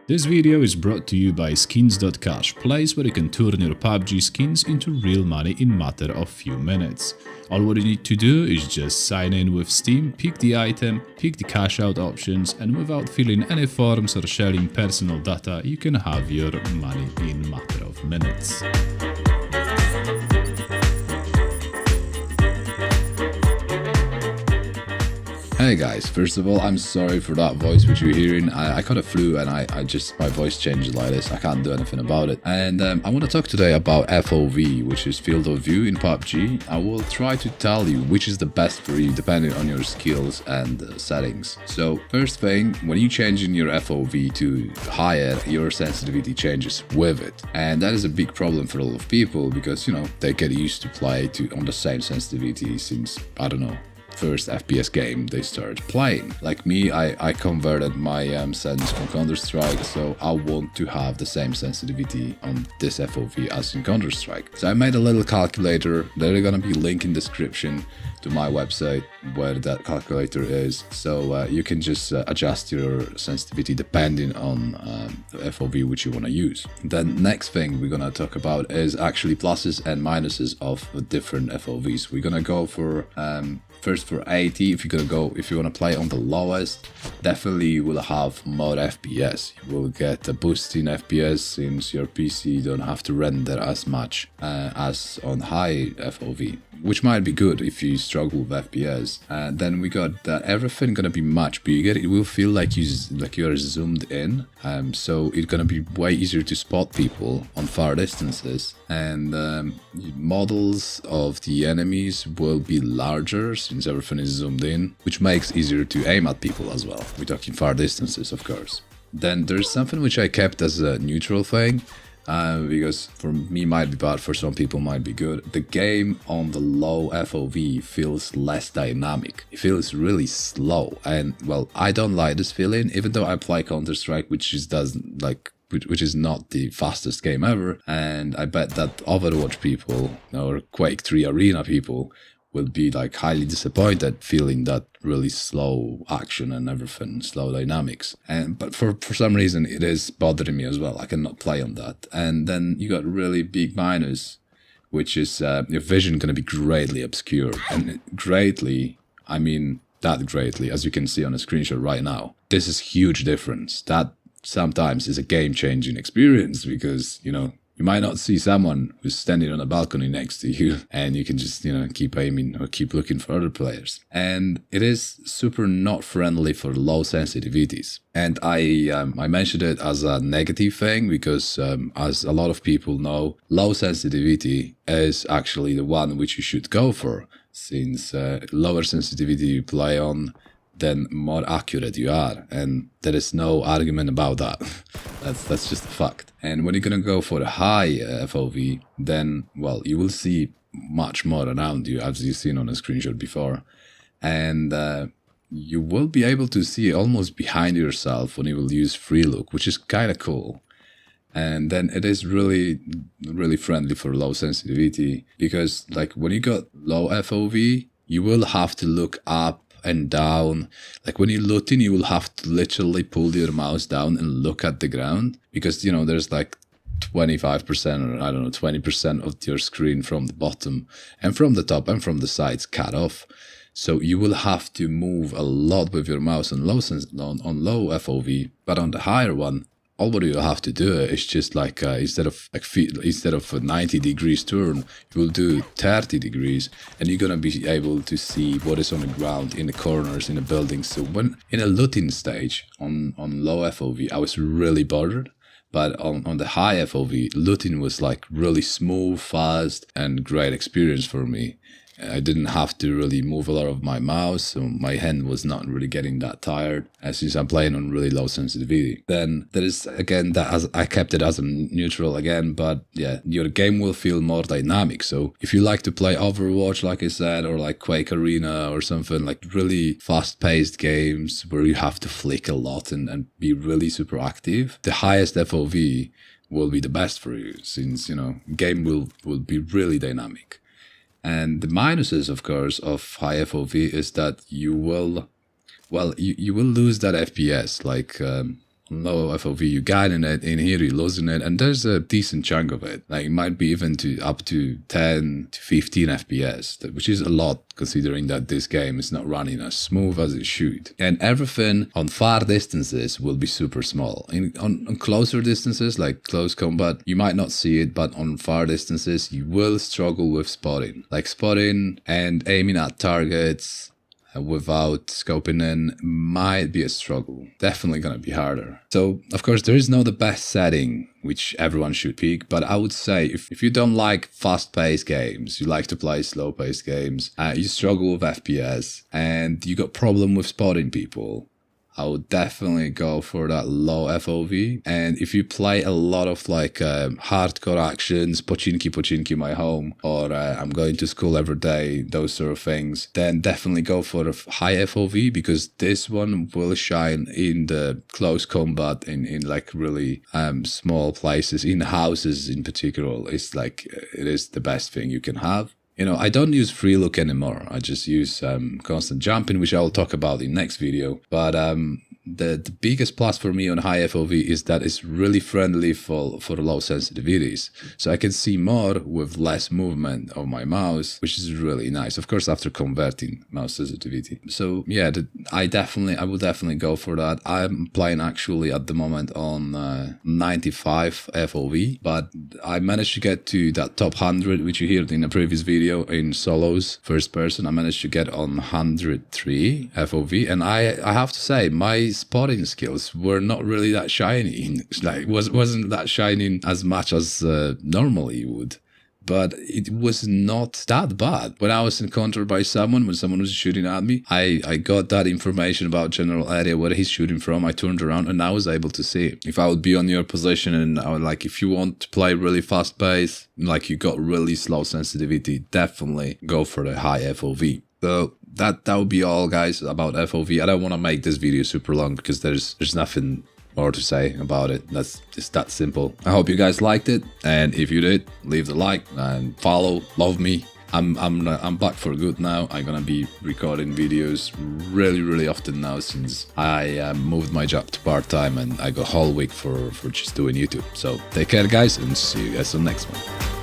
This video is brought to you by Skins.Cash, place where you can turn your PUBG skins into real money in matter of few minutes. All what you need to do is just sign in with Steam, pick the item, pick the cash out options, and without filling any forms or sharing personal data, you can have your money in matter of minutes. Hey guys, first of all, I'm sorry for that voice which you're hearing. I caught a flu and my voice changed like this. I can't do anything about it. And I want to talk today about FOV, which is field of view in PUBG. I will try to tell you which is the best for you depending on your skills and settings. So first thing, when you change in your FOV to higher, your sensitivity changes with it. And that is a big problem for a lot of people because, you know, they get used to play on the same sensitivity since, I don't know, first FPS game they started playing. Like me, I converted my settings from Counter-Strike, so I want to have the same sensitivity on this FOV as in Counter-Strike. So I made a little calculator. There's gonna be a link in description to my website where that calculator is, so you can just adjust your sensitivity depending on the FOV which you want to use. Then next thing we're gonna talk about is actually pluses and minuses of different FOVs. We're gonna go for first for 80. If you want to play on the lowest, definitely you will have more FPS. You will get a boost in FPS since your PC don't have to render as much as on high FOV, which might be good if you struggle with FPS. Then we got that everything gonna be much bigger. It will feel like you are zoomed in, so it's gonna be way easier to spot people on far distances. And models of the enemies will be larger since everything is zoomed in, which makes it easier to aim at people as well. We're talking far distances, of course. Then there's something which I kept as a neutral thing, because for me might be bad, for some people might be good. The game on the low FOV feels less dynamic. It feels really slow, and well, I don't like this feeling, even though I play Counter-Strike, which is not the fastest game ever, and I bet that Overwatch people or Quake 3 Arena people will be like highly disappointed feeling that really slow action and everything, slow dynamics. But for some reason it is bothering me as well. I cannot play on that. And then you got really big minus, which is your vision gonna be greatly obscured. And greatly, I mean that greatly, as you can see on a screenshot right now. This is huge difference. That sometimes is a game-changing experience because, you know, you might not see someone who's standing on a balcony next to you and you can just, you know, keep aiming or keep looking for other players. And it is super not friendly for low sensitivities. And I mentioned it as a negative thing because as a lot of people know, low sensitivity is actually the one which you should go for, since lower sensitivity you play on, then more accurate you are, and there is no argument about that. That's just a fact. And when you're gonna go for a high FOV, then, well, you will see much more around you, as you've seen on a screenshot before, and you will be able to see almost behind yourself when you will use free look, which is kind of cool. And then it is really, really friendly for low sensitivity, because like when you got low FOV, you will have to look up and down. Like when you're looting, you will have to literally pull your mouse down and look at the ground, because, you know, there's like 25% or I don't know, 20% of your screen from the bottom and from the top and from the sides cut off. So you will have to move a lot with your mouse on low FOV, but on the higher one, all what you have to do is just like instead of a 90 degrees turn, you will do 30 degrees, and you're gonna be able to see what is on the ground, in the corners, in the buildings. So when in a looting stage on low FOV, I was really bothered. But on the high FOV, looting was like really smooth, fast, and great experience for me. I didn't have to really move a lot of my mouse, so my hand was not really getting that tired, since I'm playing on really low sensitivity. Then there is, again, I kept it as a neutral again, but yeah, your game will feel more dynamic. So if you like to play Overwatch, like I said, or like Quake Arena or something, like really fast-paced games where you have to flick a lot and be really super active, the highest FOV will be the best for you, since, you know, game will be really dynamic. And the minuses, of course, of high FOV is that you will lose that FPS. Like low FOV, you're gaining it. In here, you're losing it. And there's a decent chunk of it. Like, it might be even to up to 10 to 15 FPS, which is a lot considering that this game is not running as smooth as it should. And everything on far distances will be super small. On closer distances, like close combat, you might not see it, but on far distances, you will struggle with spotting. Like spotting and aiming at targets without scoping in might be a struggle. Definitely gonna be harder. So, of course, there is no the best setting which everyone should pick, but I would say if you don't like fast-paced games, you like to play slow-paced games, you struggle with FPS, and you got problem with spotting people, I would definitely go for that low FOV. And if you play a lot of like hardcore actions, pochinki my home, or I'm going to school every day, those sort of things, then definitely go for a high FOV, because this one will shine in the close combat, in like really small places, in houses in particular. It's like, it is the best thing you can have. You know, I don't use free look anymore. I just use constant jumping, which I will talk about in next video. But the biggest plus for me on high FOV is that it's really friendly for low sensitivities. So I can see more with less movement of my mouse, which is really nice. Of course, after converting mouse sensitivity. So yeah, I would definitely go for that. I'm playing actually at the moment on 95 FOV, but I managed to get to that top 100, which you heard in a previous video in solos, first person. I managed to get on 103 FOV, and I have to say, my spotting skills were not really that shiny. Like, wasn't that shining as much as normally you would. But it was not that bad. When I was encountered by someone, when someone was shooting at me, I got that information about general area where he's shooting from. I turned around and I was able to see it. If I would be on your position and I would like, if you want to play really fast pace, like you got really slow sensitivity, definitely go for the high FOV. So that would be all, guys, about FOV. I don't want to make this video super long because there's nothing more to say about it. That's just that simple. I hope you guys liked it, and if you did, leave the like and follow. Love me. I'm back for good now. I'm gonna be recording videos really often now, since I moved my job to part-time and I got a whole week for just doing YouTube. So take care, guys, and see you guys on the next one.